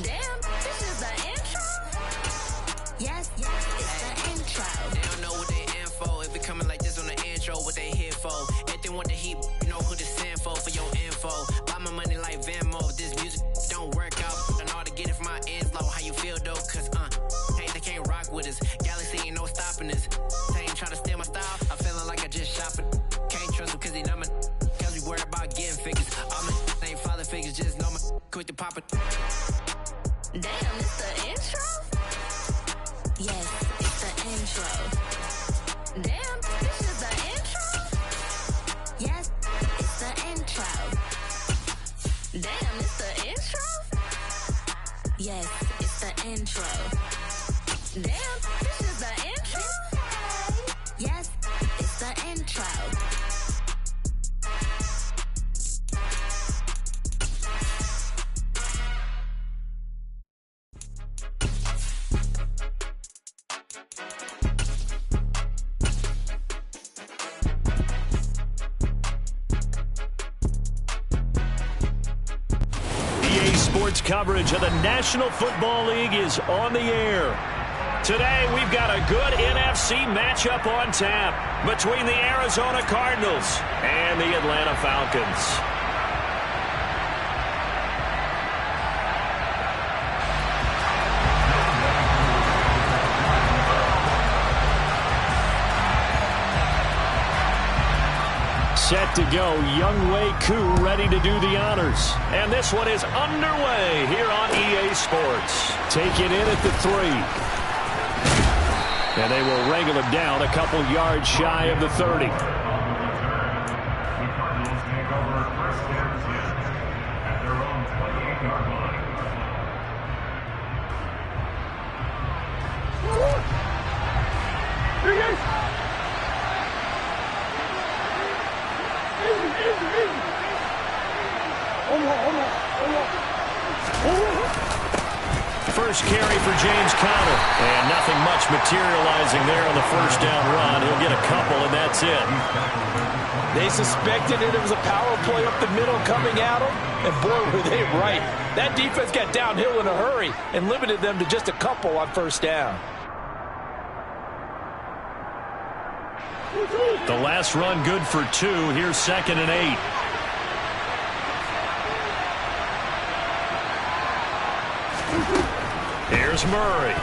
Damn, this is the intro? Yes, it's the intro. They don't know what they in for. If it coming like this on the intro, what they here for? If they want the heat, you know who to send for your info. Buy my money like Venmo. If this music don't work out, I know how to get it from my inflow. How you feel though? Cause hey, they can't rock with us. Galaxy ain't no stopping us. They ain't try to steal my style. I'm feeling like I just shopping. Can't trust him cause he not my. Cause we worried about getting figures. All my ain't father figures, just know my quick to pop it. Damn, it's the intro? Yes, it's the intro. Damn, this is the intro? Yes, it's the intro. Damn, it's the intro? Yes, it's the intro. Damn, this is the intro? Yes, it's the intro. Sports coverage of the National Football League is on the air. Today, we've got a good NFC matchup on tap between the Arizona Cardinals and the Atlanta Falcons. Set to go, Younghoe Koo ready to do the honors. And this one is underway here on EA Sports. Take it in at the 3. And they will wrangle him down a couple yards shy of the 30. First carry for James Conner. And nothing much materializing there on the first down run. He'll get a couple, and that's it. They suspected it was a power play up the middle coming at them, and boy, were they right. That defense got downhill in a hurry and limited them to just a couple on first down. The last run good for 2. Here's 2nd and 8. Here's Murray.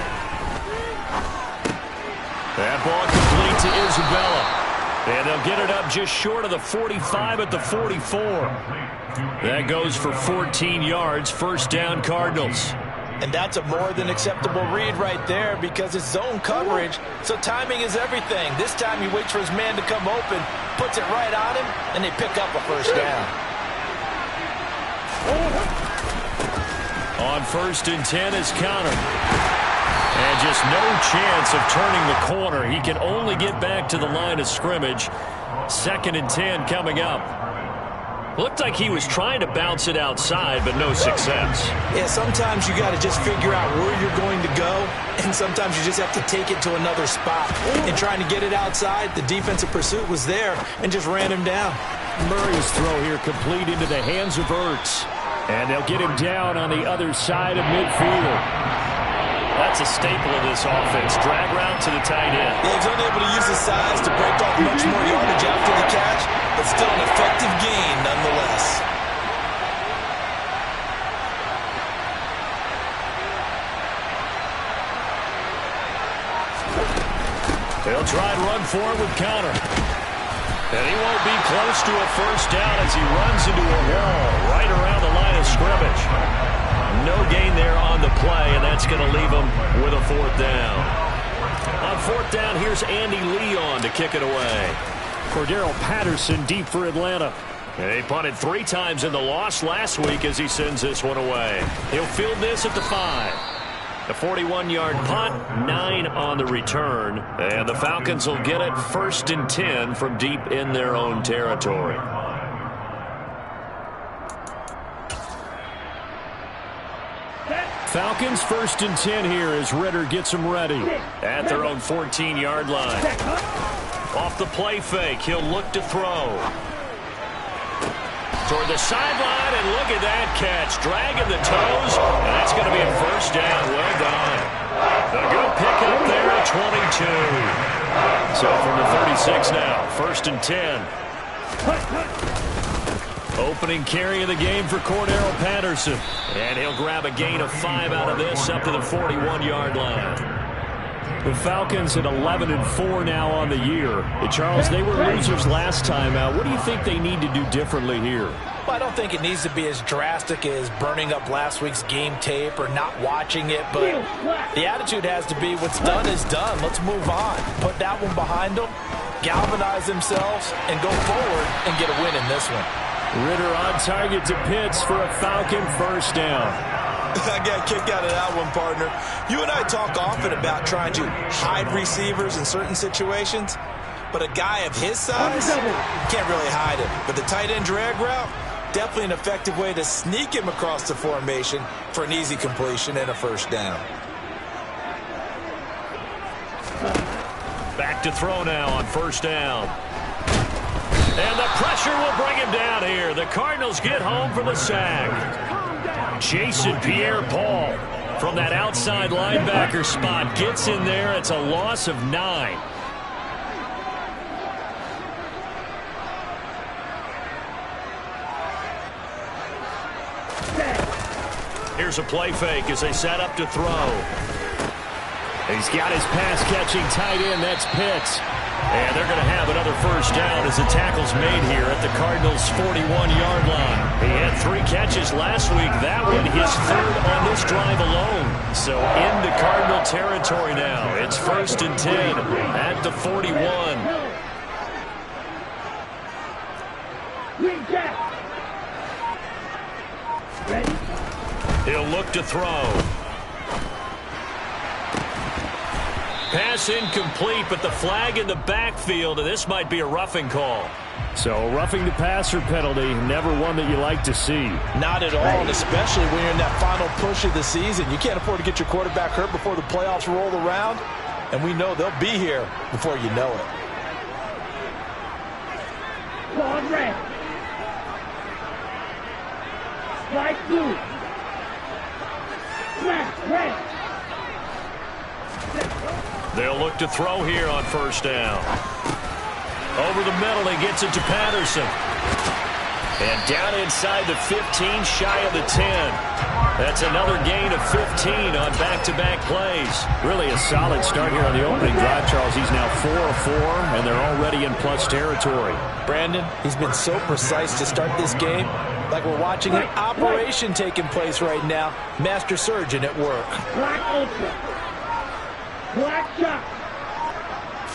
That ball complete to Isabella. And they'll get it up just short of the 45 at the 44. That goes for 14 yards. First down, Cardinals. And that's a more than acceptable read right there because it's zone coverage, so timing is everything. This time he waits for his man to come open, puts it right on him, and they pick up a first down. On 1st and 10 is Conner. And just no chance of turning the corner. He can only get back to the line of scrimmage. 2nd and 10 coming up. Looked like he was trying to bounce it outside, but no success. Yeah, sometimes you got to just figure out where you're going to go, and sometimes you just have to take it to another spot. And trying to get it outside, the defensive pursuit was there and just ran him down. Murray's throw here complete into the hands of Ertz. And they'll get him down on the other side of midfield. That's a staple of this offense. Drag route to the tight end. Yeah, he's only able to use his size to break off much more yardage after the catch, but still an effective gain nonetheless. They'll try and run forward with Conner. And he won't be close to a first down as he runs into a wall right around the line of scrimmage. No gain there on the play, and that's going to leave him with a 4th down. On 4th down, here's Andy Leon to kick it away. Cordero Patterson deep for Atlanta. And he punted 3 times in the loss last week as he sends this one away. He'll field this at the 5. The 41-yard punt, 9 on the return. And the Falcons will get it 1st and 10 from deep in their own territory. Falcons 1st and 10 here as Ritter gets them ready at their own 14-yard line. Off the play fake, he'll look to throw. toward the sideline, and look at that catch. Dragging the toes, and that's going to be a first down. Well done. A good pickup there at 22. So from the 36 now, 1st and 10. Opening carry of the game for Cordero Patterson. And he'll grab a gain of 5 out of this up to the 41-yard line. The Falcons at 11-4 now on the year. And Charles, they were losers last time out. What do you think they need to do differently here? Well, I don't think it needs to be as drastic as burning up last week's game tape or not watching it, but the attitude has to be what's done is done. Let's move on. Put that one behind them, galvanize themselves, and go forward and get a win in this one. Ritter on target to Pitts for a Falcon first down. I got a kick out of that one, partner. You and I talk often about trying to hide receivers in certain situations, but a guy of his size can't really hide him. But the tight end drag route, definitely an effective way to sneak him across the formation for an easy completion and a first down. Back to throw now on first down. And the pressure will bring him down here. The Cardinals get home for the sack. Jason Pierre-Paul from that outside linebacker spot gets in there. It's a loss of 9. Here's a play fake as they set up to throw. He's got his pass-catching tight end. That's Pitts. And they're going to have another first down as the tackle's made here at the Cardinals' 41-yard line. He had 3 catches last week. That one his 3rd on this drive alone. So into Cardinal territory now. It's 1st and 10 at the 41. He'll look to throw. Pass incomplete, but the flag in the backfield, and this might be a roughing call. So a roughing the passer penalty, never one that you like to see. Not at all, and especially when you're in that final push of the season. You can't afford to get your quarterback hurt before the playoffs roll around, and we know they'll be here before you know it. Ball red. Slide blue. Smash red. They'll look to throw here on first down. Over the middle, he gets it to Patterson. And down inside the 15, shy of the 10. That's another gain of 15 on back-to-back plays. Really a solid start here on the opening drive, Charles. He's now 4 of 4, and they're already in plus territory. Brandon, he's been so precise to start this game. Like we're watching an operation taking place right now. Master surgeon at work. Black ultra. Black shot.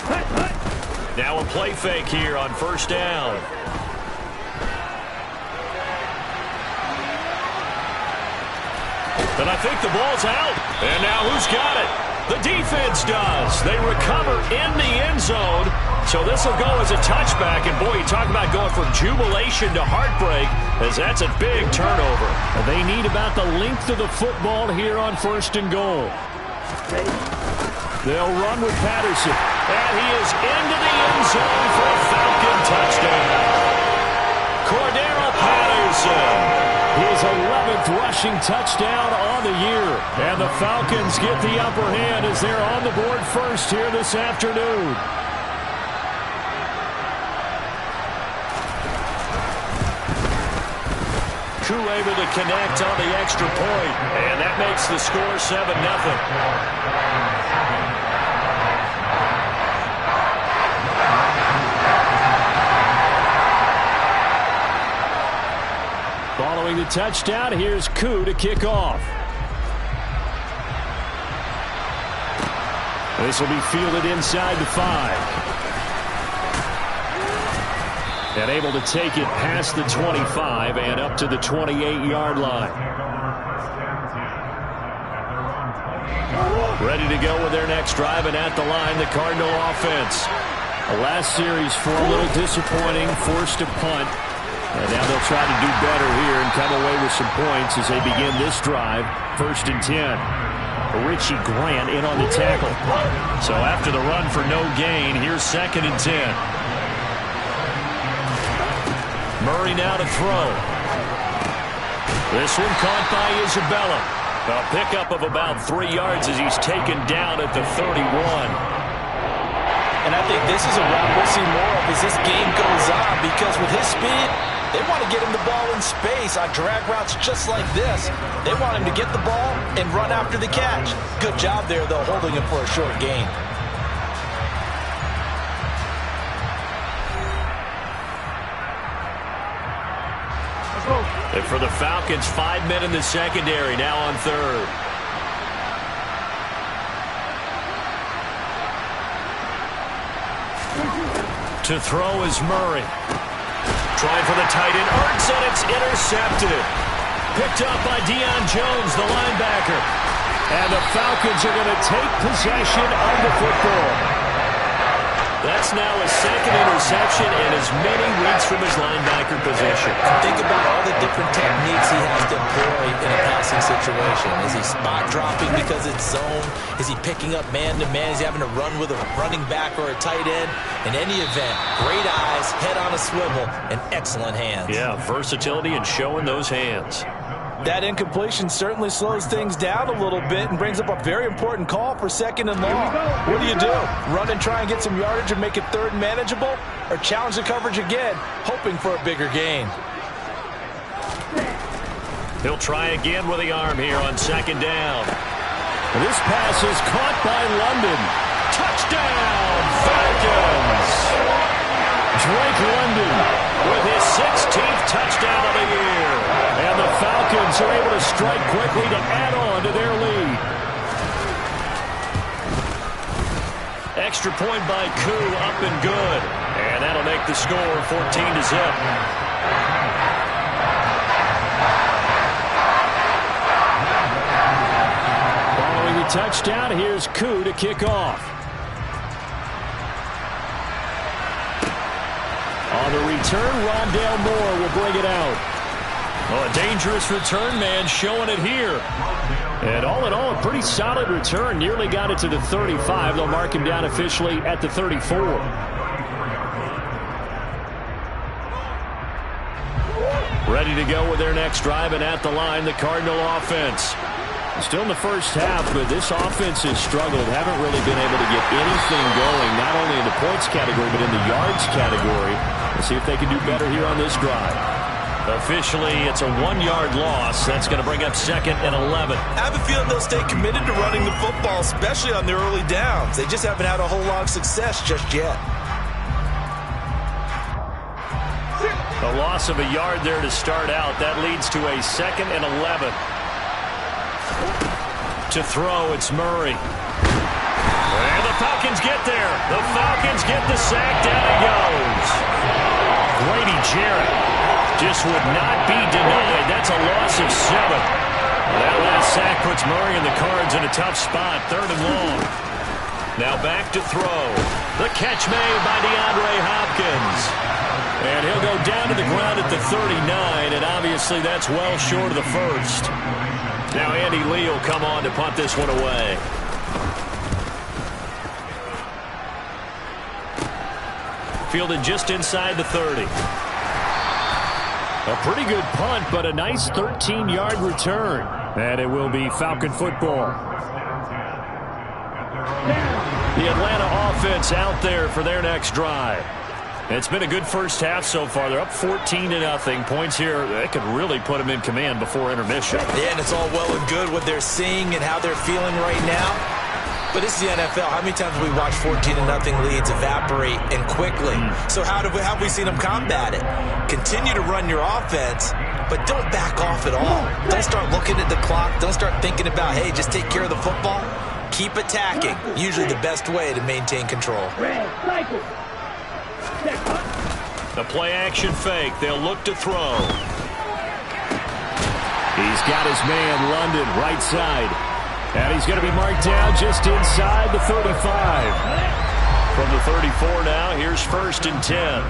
Hut, hut. Now a play fake here on first down. And I think the ball's out. And now who's got it? The defense does. They recover in the end zone. So this will go as a touchback. And boy, you talk about going from jubilation to heartbreak, as that's a big turnover. They need about the length of the football here on 1st and goal. They'll run with Patterson. And he is into the end zone for a Falcon touchdown. Cordero Patterson. His 11th rushing touchdown on the year. And the Falcons get the upper hand as they're on the board first here this afternoon. Koo able to connect on the extra point. And that makes the score 7-0. Following the touchdown, here's Koo to kick off. This will be fielded inside the 5. And able to take it past the 25 and up to the 28-yard line. Ready to go with their next drive, and at the line, the Cardinal offense. The last series for a little disappointing, forced a punt. And now they'll try to do better here and come away with some points as they begin this drive. 1st and 10. Richie Grant in on the tackle. So after the run for no gain, here's 2nd and 10. Murray now to throw. This one caught by Isabella. A pickup of about 3 yards as he's taken down at the 31. And I think this is a route we'll see more of as this game goes on, because with his speed, they want to get him the ball in space on drag routes just like this. They want him to get the ball and run after the catch. Good job there, though, holding him for a short gain. And for the Falcons, 5 men in the secondary, now on third. To throw is Murray. Trying for the tight end. Ertz, and it's intercepted. Picked up by Deion Jones, the linebacker. And the Falcons are going to take possession of the football. That's now his second interception and as many weeks from his linebacker position. Think about all the different techniques he has to employ in a passing situation. Is he spot dropping because it's zone? Is he picking up man-to-man? Is he having to run with a running back or a tight end? In any event, great eyes, head on a swivel, and excellent hands. Yeah, versatility and showing those hands. That incompletion certainly slows things down a little bit and brings up a very important call for 2nd and long. What do? Run and try and get some yardage and make it 3rd and manageable? Or challenge the coverage again, hoping for a bigger gain? He'll try again with the arm here on 2nd down. This pass is caught by London. Touchdown, Falcons! Drake London with his 16th touchdown of the year. And the Falcons are able to strike quickly to add on to their lead. Extra point by Koo, up and good. And that'll make the score 14-0. Following the touchdown, here's Koo to kick off. On the return, Rondale Moore will bring it out. Well, a dangerous return man showing it here. And all in all, a pretty solid return. Nearly got it to the 35. They'll mark him down officially at the 34. Ready to go with their next drive, and at the line, the Cardinal offense. Still in the first half, but this offense has struggled. Haven't really been able to get anything going, not only in the points category, but in the yards category. We'll see if they can do better here on this drive. Officially, it's a 1-yard loss. That's going to bring up 2nd and 11. I have a feeling they'll stay committed to running the football, especially on their early downs. They just haven't had a whole lot of success just yet. A loss of a yard there to start out. That leads to a 2nd and 11. To throw, it's Murray. And the Falcons get there. The Falcons get the sack. Down he goes. Grady Jarrett just would not be denied. That's a loss of 7. That last sack puts Murray and the Cards in a tough spot. 3rd and long. Now back to throw. The catch made by DeAndre Hopkins. And he'll go down to the ground at the 39, and obviously that's well short of the first. Now Andy Lee will come on to punt this one away. Fielded just inside the 30. A pretty good punt, but a nice 13-yard return. And it will be Falcon football. The Atlanta offense out there for their next drive. It's been a good first half so far. They're up 14-0. Points here, they could really put them in command before intermission. Yeah, and it's all well and good what they're seeing and how they're feeling right now. But this is the NFL. How many times have we watched 14-0 leads evaporate and quickly? So how have we seen them combat it? Continue to run your offense, but don't back off at all. Don't start looking at the clock. Don't start thinking about, hey, just take care of the football. Keep attacking. Usually the best way to maintain control. The play-action fake. They'll look to throw. He's got his man, London, right side. And he's going to be marked down just inside the 35. From the 34 now, here's 1st and 10.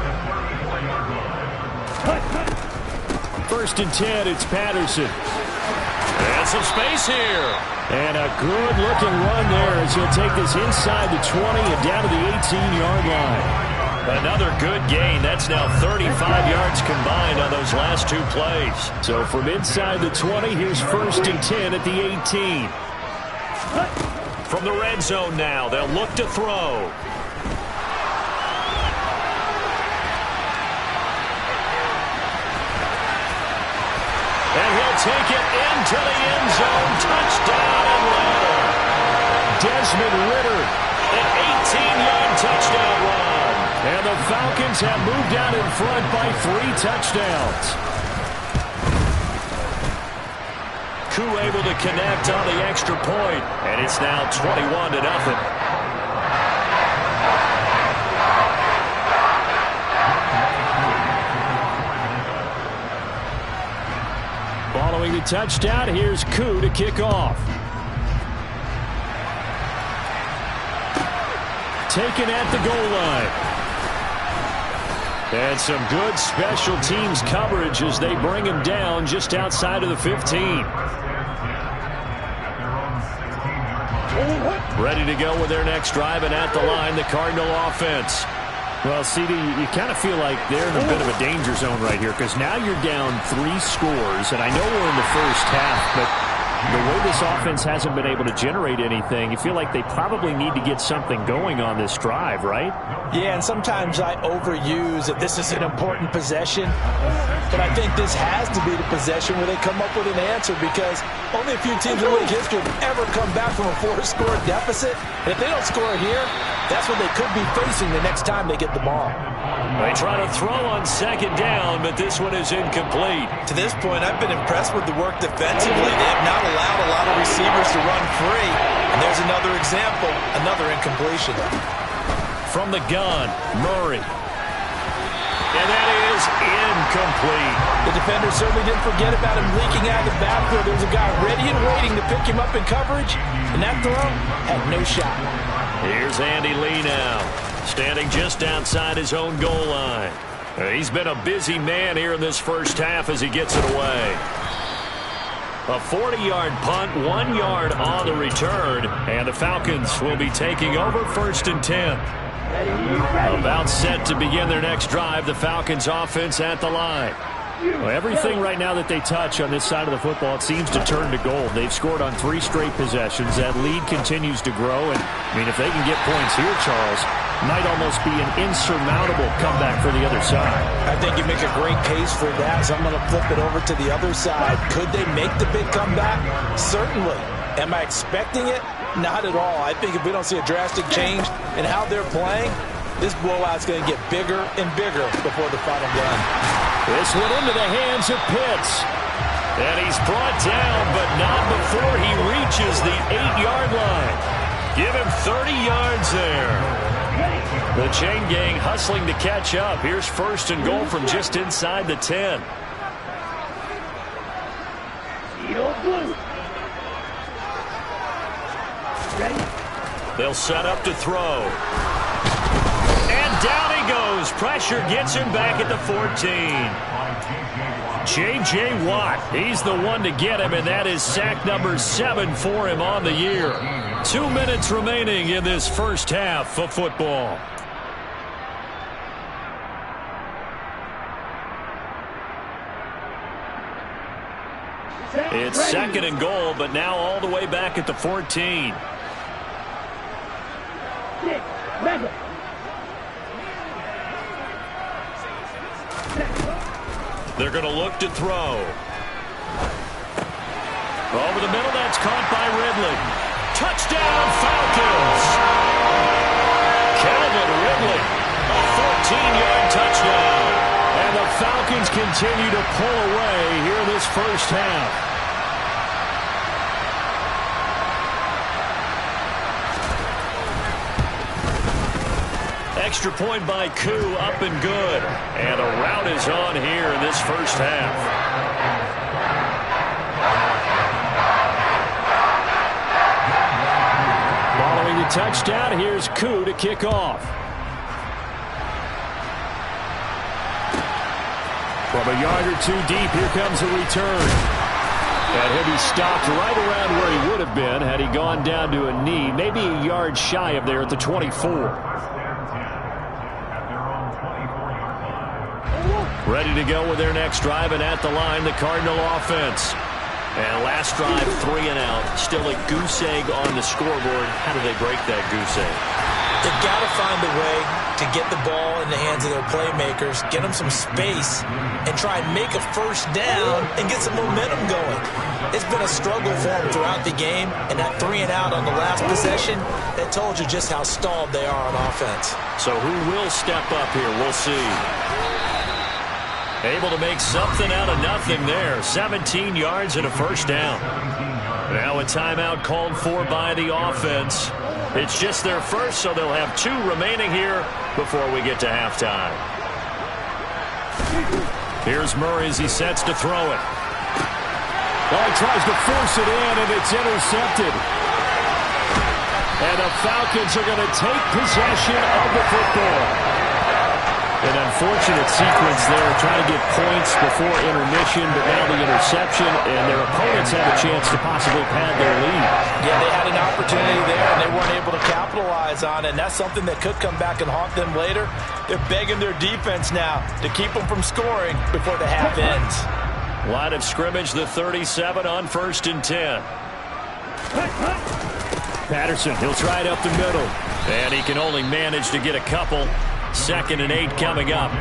1st and 10, it's Patterson. And some space here. And a good-looking run there as he'll take this inside the 20 and down to the 18-yard line. Another good gain. That's now 35 yards combined on those last 2 plays. So from inside the 20, here's 1st and 10 at the 18. From the red zone now, they'll look to throw. And he'll take it into the end zone. Touchdown, Atlanta. Desmond Ridder, an 18-yard touchdown run. And the Falcons have moved out in front by 3 touchdowns. Koo able to connect on the extra point, and it's now 21-0. Following the touchdown, here's Koo to kick off. Taken at the goal line. And some good special teams coverage as they bring him down just outside of the 15. Ready to go with their next drive, and at the line, the Cardinal offense. Well, CD, you kind of feel like they're in a bit of a danger zone right here because now you're down 3 scores, and I know we're in the first half, but the way this offense hasn't been able to generate anything, you feel like they probably need to get something going on this drive, right? Yeah, and sometimes I overuse that this is an important possession, but I think this has to be the possession where they come up with an answer because only a few teams in league history have ever come back from a 4-score deficit. And if they don't score here, that's what they could be facing the next time they get the ball. They try to throw on 2nd down, but this one is incomplete. To this point, I've been impressed with the work defensively. They have not allowed a lot of receivers to run free. And there's another example, another incompletion. From the gun, Murray. And that is incomplete. The defender certainly didn't forget about him leaking out of the backfield. There was a guy ready and waiting to pick him up in coverage, and that throw had no shot. Here's Andy Lee now, standing just outside his own goal line. He's been a busy man here in this first half as he gets it away. A 40-yard punt, 1 yard on the return, and the Falcons will be taking over 1st and 10. About set to begin their next drive, the Falcons offense at the line. Well, everything right now that they touch on this side of the football, it seems to turn to gold. They've scored on 3 straight possessions. That lead continues to grow, and I mean, if they can get points here, Charles, might almost be an insurmountable comeback for the other side. I think you make a great case for that, so I'm going to flip it over to the other side. Could they make the big comeback? Certainly. Am I expecting it? Not at all. I think if we don't see a drastic change in how they're playing, this blowout's going to get bigger and bigger before the final run. This one into the hands of Pitts. And he's brought down, but not before he reaches the 8-yard line. Give him 30 yards there. The chain gang hustling to catch up. Here's 1st and goal from just inside the 10. They'll set up to throw. And down he goes. Pressure gets him back at the 14. J.J. Watt, he's the one to get him, and that is sack number 7 for him on the year. 2 minutes remaining in this first half of football. It's 2nd and goal, but now all the way back at the 14. They're going to look to throw. Over the middle, that's caught by Ridley. Touchdown, Falcons! Calvin Ridley, a 14-yard touchdown. And the Falcons continue to pull away here in this first half. Extra point by Koo, up and good. And a rout is on here in this first half. Following the touchdown, here's Koo to kick off. From a yard or 2 deep, here comes a return. And he'll be stopped right around where he would have been had he gone down to a knee, maybe a yard shy of there at the 24. Ready to go with their next drive, and at the line, the Cardinal offense. And last drive, 3 and out. Still a goose egg on the scoreboard. How do they break that goose egg? They've got to find a way to get the ball in the hands of their playmakers, get them some space, and try and make a first down and get some momentum going. It's been a struggle for them throughout the game, and that 3 and out on the last possession, that told you just how stalled they are on offense. So who will step up here? We'll see. Able to make something out of nothing there. 17 yards and a first down. Now a timeout called for by the offense. It's just their first, so they'll have 2 remaining here before we get to halftime. Here's Murray as he sets to throw it. Well, he tries to force it in, and it's intercepted. And the Falcons are going to take possession of the football. An unfortunate sequence there, trying to get points before intermission, but now the interception, and their opponents have a chance to possibly pad their lead. Yeah, they had an opportunity there, and they weren't able to capitalize on it, and that's something that could come back and haunt them later. They're begging their defense now to keep them from scoring before the half ends. Line of scrimmage, the 37 on 1st and 10. Patterson, he'll try it up the middle, and he can only manage to get a couple. 2nd and 8 coming up.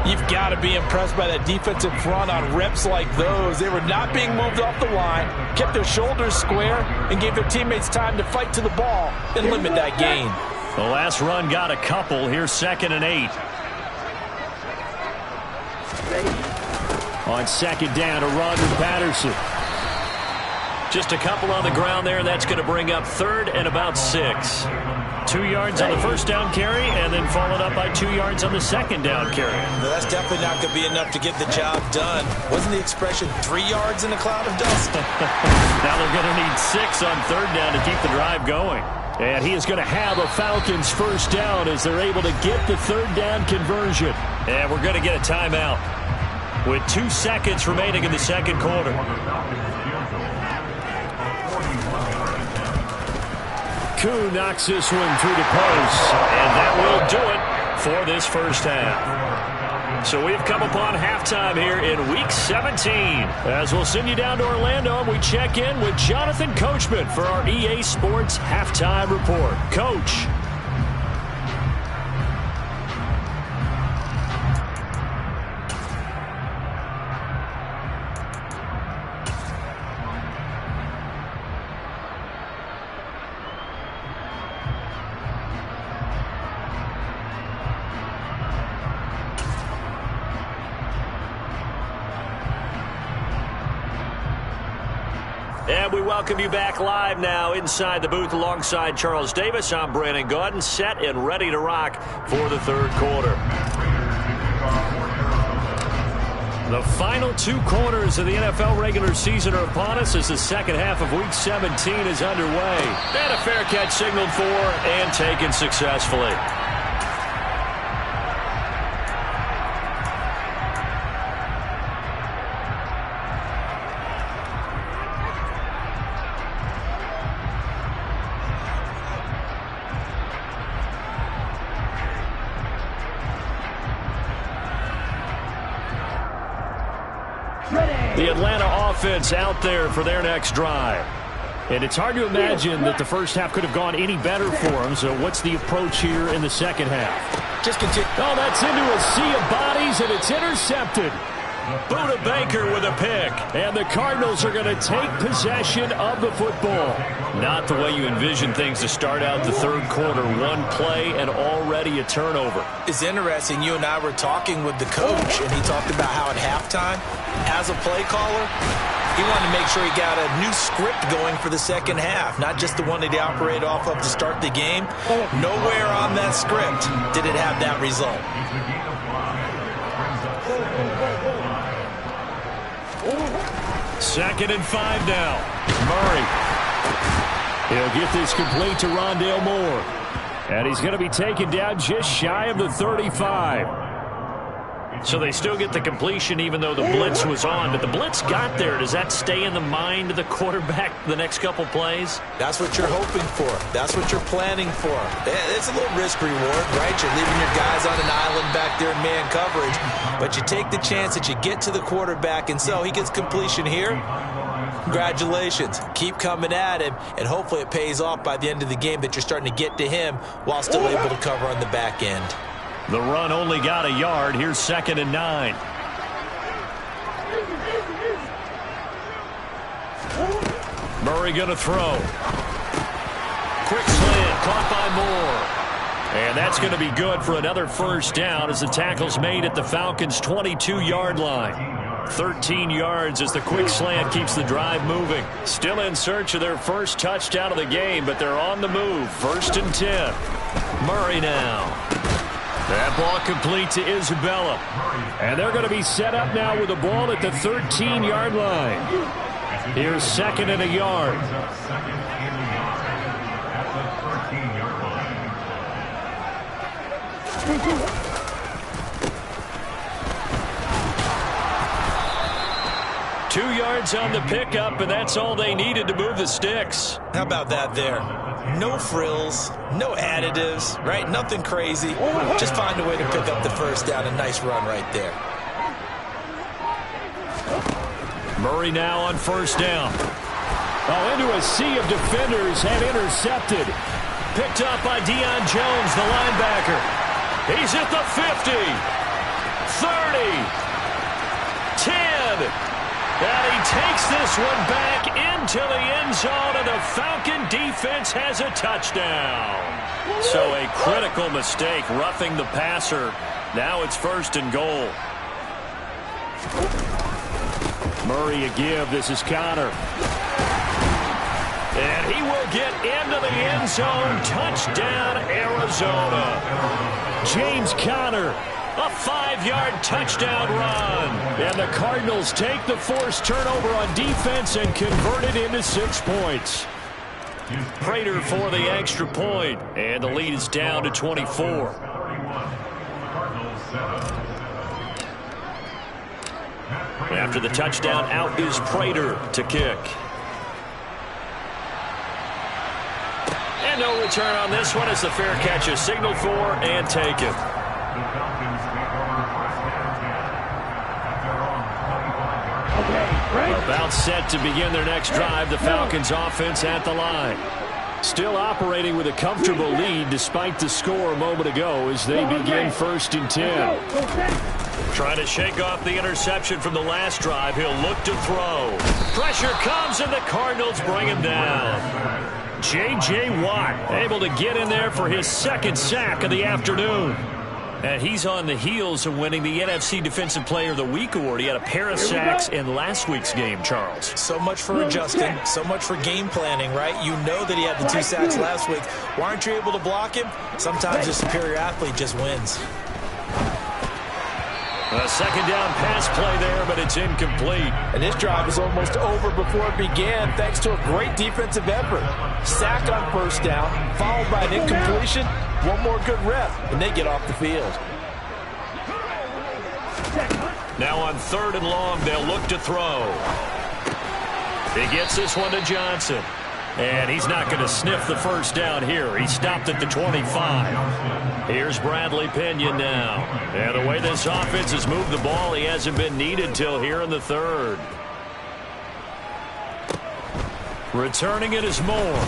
You've got to be impressed by that defensive front on reps like those. They were not being moved off the line, kept their shoulders square, and gave their teammates time to fight to the ball and limit that gain. The last run got a couple. Here's 2nd and 8. On 2nd down, a run with Patterson. Just a couple on the ground there. That's going to bring up 3rd and about 6. 2 yards on the first down carry, and then followed up by 2 yards on the 2nd down carry. Well, that's definitely not going to be enough to get the job done. Wasn't the expression 3 yards in a cloud of dust? Now they're going to need 6 on 3rd down to keep the drive going. And he is going to have a Falcons first down as they're able to get the 3rd down conversion. And we're going to get a timeout with 2 seconds remaining in the 2nd quarter. Koo knocks this one through the post, and that will do it for this first half. So we've come upon halftime here in Week 17. As we'll send you down to Orlando, and we check in with Jonathan Coachman for our EA Sports Halftime Report. Coach. And we welcome you back live now inside the booth alongside Charles Davis. I'm Brandon Gaudin, set and ready to rock for the 3rd quarter. The final 2 quarters of the NFL regular season are upon us as the 2nd half of Week 17 is underway. And a fair catch signaled for and taken successfully. The Atlanta offense out there for their next drive. And it's hard to imagine that the first half could have gone any better for them. So what's the approach here in the 2nd half? Just continue. Oh, that's into a sea of bodies, and it's intercepted. Buda Baker with a pick. And the Cardinals are going to take possession of the football. Not the way you envision things to start out the 3rd quarter. 1 play and already a turnover. It's interesting. You and I were talking with the coach, and he talked about how at halftime, as a play caller, he wanted to make sure he got a new script going for the 2nd half, not just the one that he operated off of to start the game. Nowhere on that script did it have that result. 2nd and 5 now. Murray. He'll get this complete to Rondale Moore. And he's going to be taken down just shy of the 35. So they still get the completion even though the blitz was on. But the blitz got there. Does that stay in the mind of the quarterback the next couple plays? That's what you're hoping for. That's what you're planning for. It's a little risk reward, right? You're leaving your guys on an island back there in man coverage. But you take the chance that you get to the quarterback, and so he gets completion here. Congratulations. Keep coming at him, and hopefully it pays off by the end of the game that you're starting to get to him while still able to cover on the back end. The run only got a yard. Here's 2nd and 9. Murray going to throw. Quick slant, caught by Moore. And that's going to be good for another first down as the tackle's made at the Falcons' 22-yard line. 13 yards as the quick slant keeps the drive moving. Still in search of their first touchdown of the game, but they're on the move. 1st and 10. Murray now. That ball complete to Isabella. And they're going to be set up now with the ball at the 13-yard line. Here's 2nd and a yard. Two yards on the pickup, and that's all they needed to move the sticks. How about that there? No frills, no additives, right? Nothing crazy. Just find a way to pick up the first down. A nice run right there. Murray now on 1st down. Oh, into a sea of defenders and intercepted. Picked up by Deion Jones, the linebacker. He's at the 50, 30, 10. And he takes this one back into the end zone, and the Falcon defense has a touchdown. So a critical mistake, roughing the passer. Now it's 1st and goal. Murray a give. This is Connor. And he will get into the end zone. Touchdown, Arizona. James Conner. A 5-yard touchdown run. And the Cardinals take the forced turnover on defense and convert it into 6 points. Prater for the extra point. And the lead is down to 24. After the touchdown, out is Prater to kick. And no return on this one as the fair catch is signaled for and taken. About set to begin their next drive, the Falcons offense at the line. Still operating with a comfortable lead despite the score a moment ago as they begin 1st and 10. Trying to shake off the interception from the last drive. He'll look to throw. Pressure comes and the Cardinals bring him down. J.J. Watt able to get in there for his 2nd sack of the afternoon. And he's on the heels of winning the NFC Defensive Player of the Week award. He had a pair of sacks in last week's game, Charles. So much for adjusting, so much for game planning, right? You know that he had the 2 sacks last week. Why aren't you able to block him? Sometimes a superior athlete just wins. A 2nd down pass play there, but it's incomplete. And this drive was almost over before it began thanks to a great defensive effort. Sack on 1st down, followed by an incompletion. One more good rep, and they get off the field. Now on 3rd and long, they'll look to throw. He gets this one to Johnson. And he's not going to sniff the first down here. He stopped at the 25. Here's Bradley Pinion now. And the way this offense has moved the ball, he hasn't been needed till here in the 3rd. Returning it is Moore.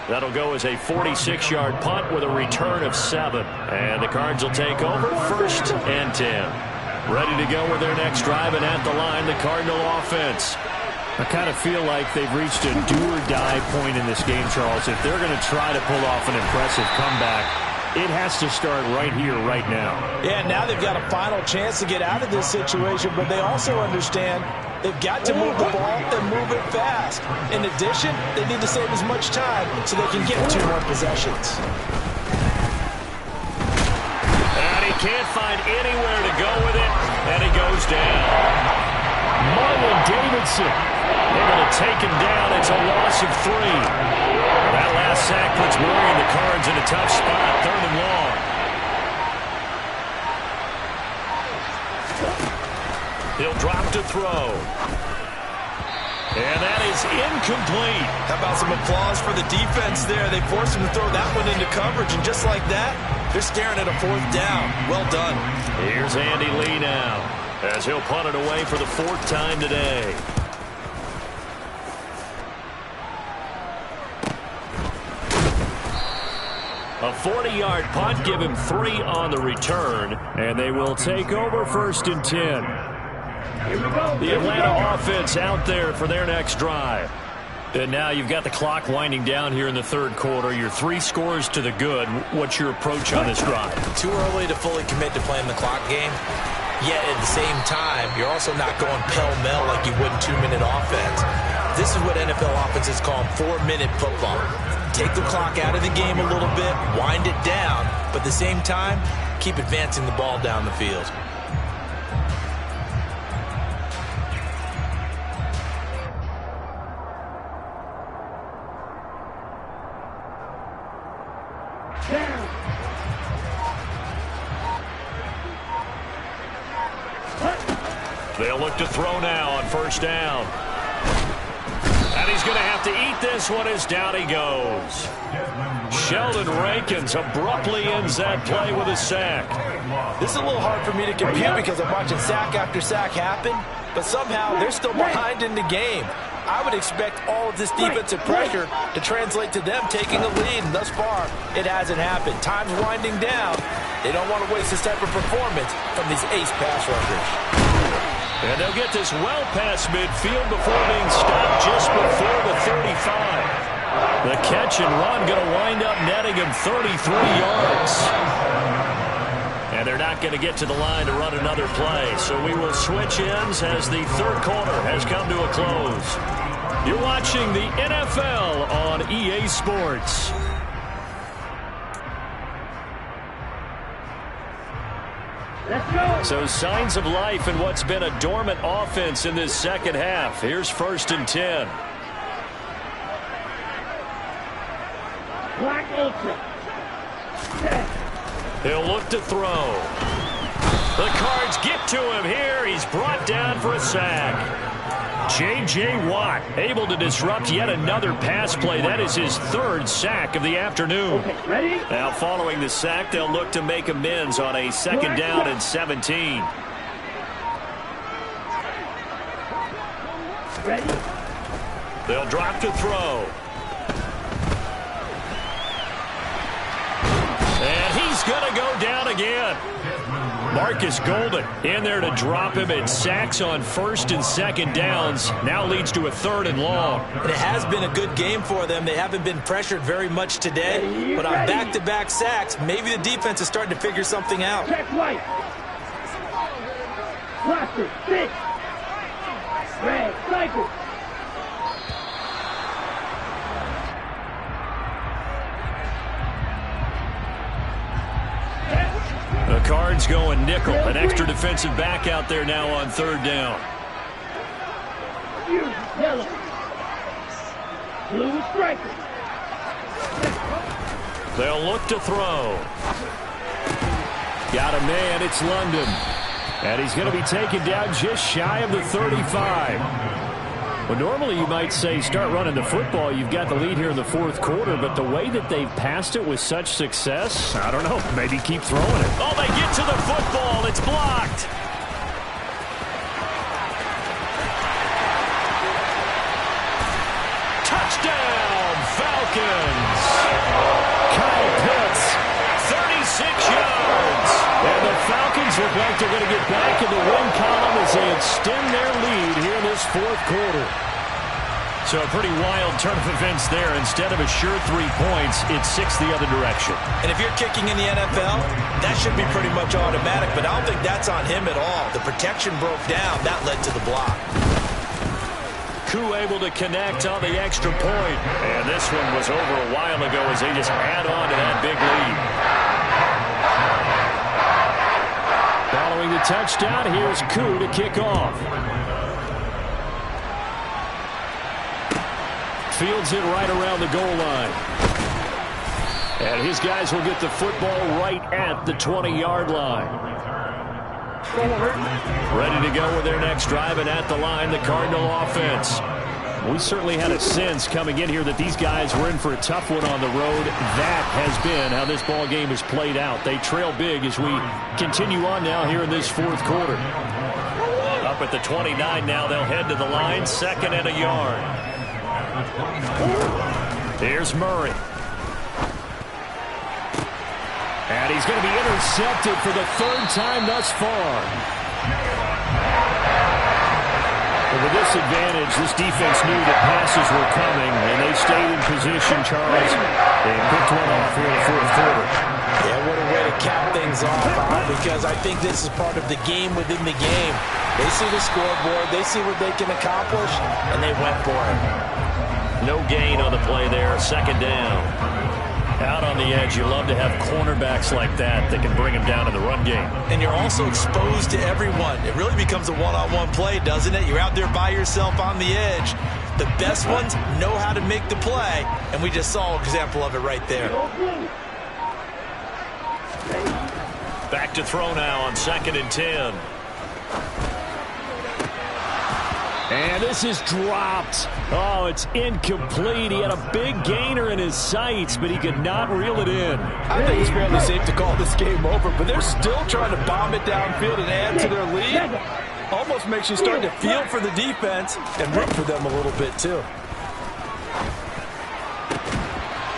That'll go as a 46-yard punt with a return of 7. And the Cards will take over 1st and 10. Ready to go with their next drive, and at the line, the Cardinal offense. I kind of feel like they've reached a do-or-die point in this game, Charles. If they're going to try to pull off an impressive comeback, it has to start right here, right now. Yeah, now they've got a final chance to get out of this situation, but they also understand they've got to move the ball and move it fast. In addition, they need to save as much time so they can get 2 more possessions. And he can't find anywhere to go with it, and he goes down. Marlon Davidson able to take him down. It's a loss of 3. That last sack puts Murray and the Cards in a tough spot, 3rd and long. He'll drop to throw. And that is incomplete. How about some applause for the defense there? They forced him to throw that one into coverage, and just like that, they're staring at a 4th down. Well done. Here's Andy Lee now, as he'll punt it away for the 4th time today. A 40-yard punt, give him 3 on the return, and they will take over 1st and 10. The Atlanta offense out there for their next drive. And now you've got the clock winding down here in the 3rd quarter. Your 3 scores to the good. What's your approach on this drive? Too early to fully commit to playing the clock game. Yet at the same time, you're also not going pell-mell like you would in 2-minute offense. This is what NFL offenses call 4-minute football. Take the clock out of the game a little bit, wind it down, but at the same time, keep advancing the ball down the field. They'll look to throw now on 1st down. And he's going to have to eat this one as down he goes. Sheldon Rankins abruptly ends that play with a sack. This is a little hard for me to compute because I'm watching sack after sack happen, but somehow they're still behind in the game. I would expect all of this defensive pressure to translate to them taking a lead, and thus far, it hasn't happened. Time's winding down. They don't want to waste this type of performance from these ace pass rushers. And they'll get this well past midfield before being stopped just before the 35. The catch and run going to wind up netting him 33 yards. And they're not going to get to the line to run another play. So we will switch ends as the 3rd quarter has come to a close. You're watching the NFL on EA Sports. Let's go. So signs of life in what's been a dormant offense in this 2nd half. Here's 1st and 10. Black Ultra. He'll look to throw. The Cards get to him here. He's brought down for a sack. J.J. Watt able to disrupt yet another pass play. That is his 3rd sack of the afternoon. Okay, ready? Now following the sack, they'll look to make amends on a 2nd down and 17. Ready? They'll drop to throw. And he's going to go down again. Marcus Golden in there to drop him at sacks on 1st and 2nd downs. Now leads to a 3rd and long. And it has been a good game for them. They haven't been pressured very much today. But on back-to-back sacks, maybe the defense is starting to figure something out. Check white. Cluster, 6. Red, cycle. The Cards going nickel. An extra defensive back out there now on 3rd down. Yellow. Blue striker. They'll look to throw. Got a man. It's London. And he's going to be taken down just shy of the 35. Well, normally you might say start running the football. You've got the lead here in the 4th quarter, but the way that they've passed it with such success, I don't know, maybe keep throwing it. Oh, they get to the football. It's blocked. Touchdown, Falcons. Kyle Pitts, 36 yards. And the Falcons look like they're going to get back in the win column as they extend their lead here in this 4th quarter. So a pretty wild turn of events there. Instead of a sure 3 points, it's 6 the other direction. And if you're kicking in the NFL, that should be pretty much automatic, but I don't think that's on him at all. The protection broke down. That led to the block. Koo able to connect on the extra point. And this one was over a while ago as they just add on to that big lead. Following the touchdown, here's Koo to kick off. Fields it right around the goal line. And his guys will get the football right at the 20-yard line. Ready to go with their next drive, and at the line, the Cardinal offense. We certainly had a sense coming in here that these guys were in for a tough one on the road. That has been how this ball game has played out. They trail big as we continue on now here in this fourth quarter. Up at the 29 now, they'll head to the line, 2nd and a yard. Here's Murray. And he's going to be intercepted for the 3rd time thus far. But with this advantage, this defense knew that passes were coming, and they stayed in position, Charles. They picked one off here in the fourth quarter. Yeah, what a way to cap things off, because I think this is part of the game within the game. They see the scoreboard, they see what they can accomplish, and they went for it. No gain on the play there, 2nd down. Out on the edge, you love to have cornerbacks like that can bring them down in the run game. And you're also exposed to everyone. It really becomes a one-on-one play, doesn't it? You're out there by yourself on the edge. The best ones know how to make the play, and we just saw an example of it right there. Back to throw now on 2nd and 10. And this is dropped. Oh, it's incomplete. He had a big gainer in his sights, but he could not reel it in. I think it's fairly safe to call this game over, but they're still trying to bomb it downfield and add to their lead. Almost makes you start to feel for the defense and root for them a little bit, too.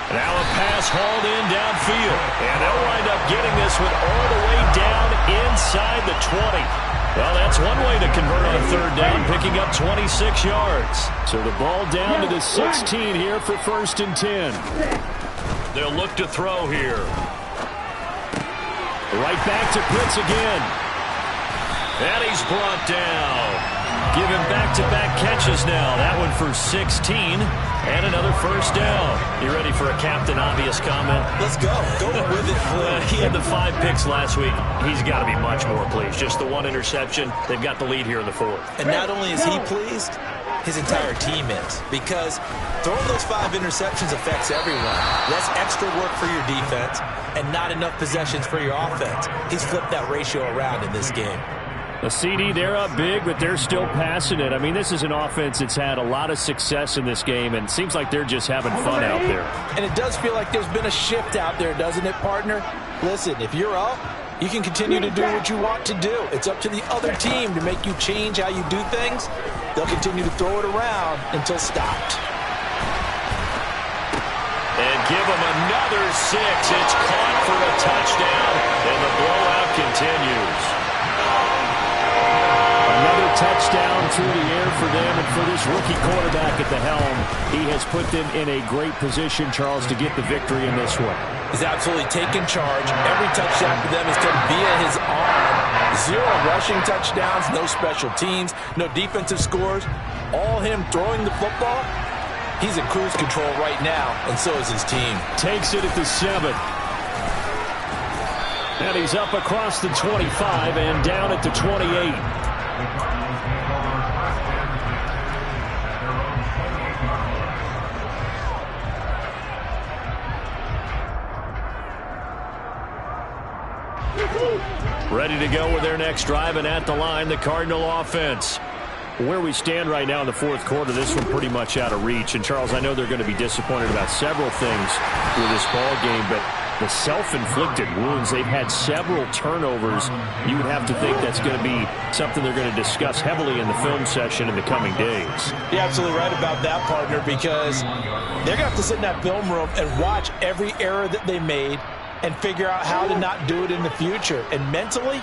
Now a pass hauled in downfield. And they'll wind up getting this one all the way down inside the 20. Well, that's one way to convert on 3rd down, picking up 26 yards. So the ball down to the 16 here for 1st and 10. They'll look to throw here. Right back to Pitts again. And he's brought down. Give him back-to-back catches now. That one for 16 and another 1st down. You ready for a Captain Obvious comment? Let's go. Go with it. He had the 5 picks last week. He's got to be much more pleased. Just the 1 interception. They've got the lead here in the 4th. And not only is he pleased, his entire team is. Because throwing those 5 interceptions affects everyone. Less extra work for your defense and not enough possessions for your offense. He's flipped that ratio around in this game. The CD, they're up big, but they're still passing it. I mean, this is an offense that's had a lot of success in this game, and it seems like they're just having fun out there. And it does feel like there's been a shift out there, doesn't it, partner? Listen, if you're up, you can continue to do what you want to do. It's up to the other team to make you change how you do things. They'll continue to throw it around until stopped. And give them another 6. It's caught for a touchdown, and the blowout continues. Another touchdown through the air for them, and for this rookie quarterback at the helm, he has put them in a great position, Charles, to get the victory in this one. He's absolutely taken charge. Every touchdown for them has come via his arm. 0 rushing touchdowns, no special teams, no defensive scores. All him throwing the football. He's in cruise control right now, and so is his team. Takes it at the 7. And he's up across the 25 and down at the 28. Ready to go with their next drive, and at the line, the Cardinal offense. Where we stand right now in the 4th quarter, this one pretty much out of reach. And, Charles, I know they're going to be disappointed about several things with this ball game, but the self-inflicted wounds, they've had several turnovers. You would have to think that's going to be something they're going to discuss heavily in the film session in the coming days. You're absolutely right about that, partner, because they're going to have to sit in that film room and watch every error that they made and figure out how to not do it in the future. And mentally,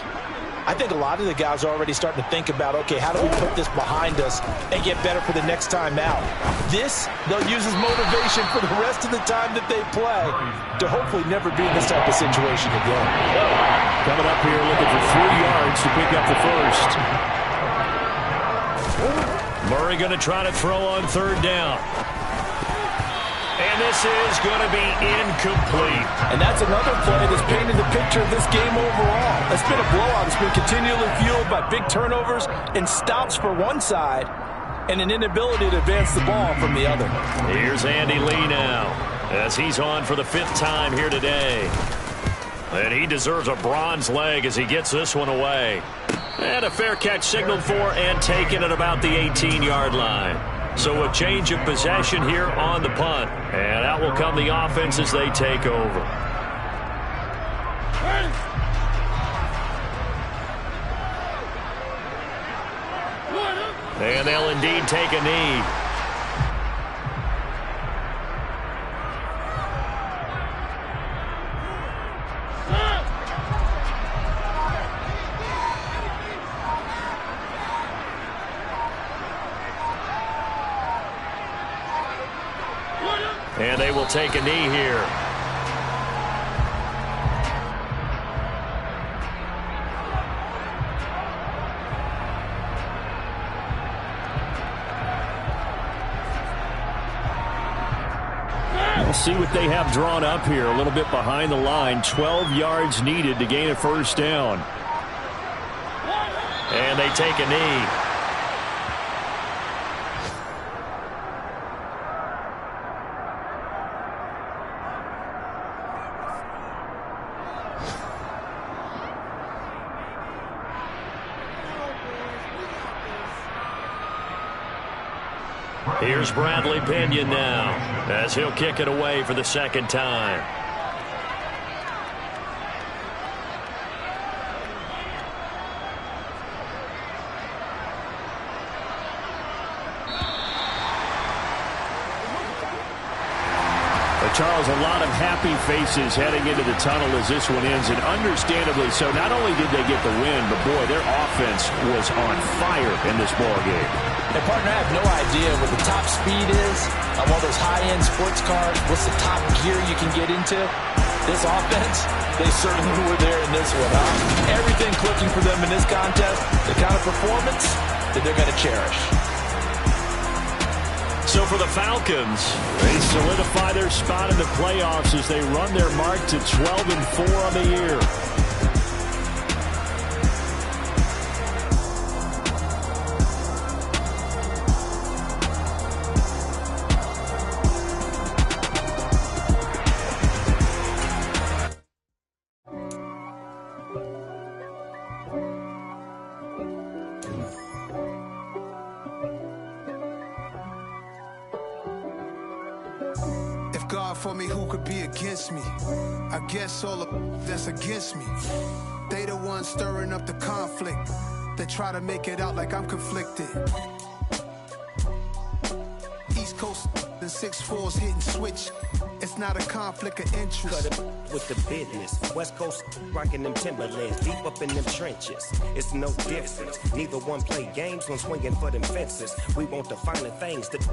I think a lot of the guys are already starting to think about, okay, how do we put this behind us and get better for the next time out? This, they'll use as motivation for the rest of the time that they play to hopefully never be in this type of situation again. Coming up here looking for 3 yards to pick up the 1st. Murray going to try to throw on 3rd down. And this is going to be incomplete. And that's another play that's painted the picture of this game overall. It's been a blowout. It's been continually fueled by big turnovers and stops for one side and an inability to advance the ball from the other. Here's Andy Lee now as he's on for the 5th time here today. And he deserves a bronze leg as he gets this one away. And a fair catch signaled for and taken at about the 18-yard line. So a change of possession here on the punt. And out will come the offense as they take over. And they'll indeed take a knee. And they will take a knee here. We'll see what they have drawn up here. A little bit behind the line. 12 yards needed to gain a first down. And they take a knee. Here's Bradley Pinion now, as he'll kick it away for the second time. Charles, a lot of happy faces heading into the tunnel as this one ends, and understandably so. Not only did they get the win, but boy, their offense was on fire in this ball game. And partner, I have no idea what the top speed is on one of those high-end sports cars. What's the top gear you can get into? This offense, they certainly were there in this one. Everything clicking for them in this contest, the kind of performance that they're going to cherish. So for the Falcons, they solidify their spot in the playoffs as they run their mark to 12-4 on the year. God for me, who could be against me? I guess all of that's against me. They the ones stirring up the conflict. They try to make it out like I'm conflicted. East Coast and 6'4's hitting switch. It's not a conflict of interest. Cut it with the business. West Coast rocking them Timberlands, deep up in them trenches. It's no difference. Neither one play games when swinging for them fences. We want the finer things that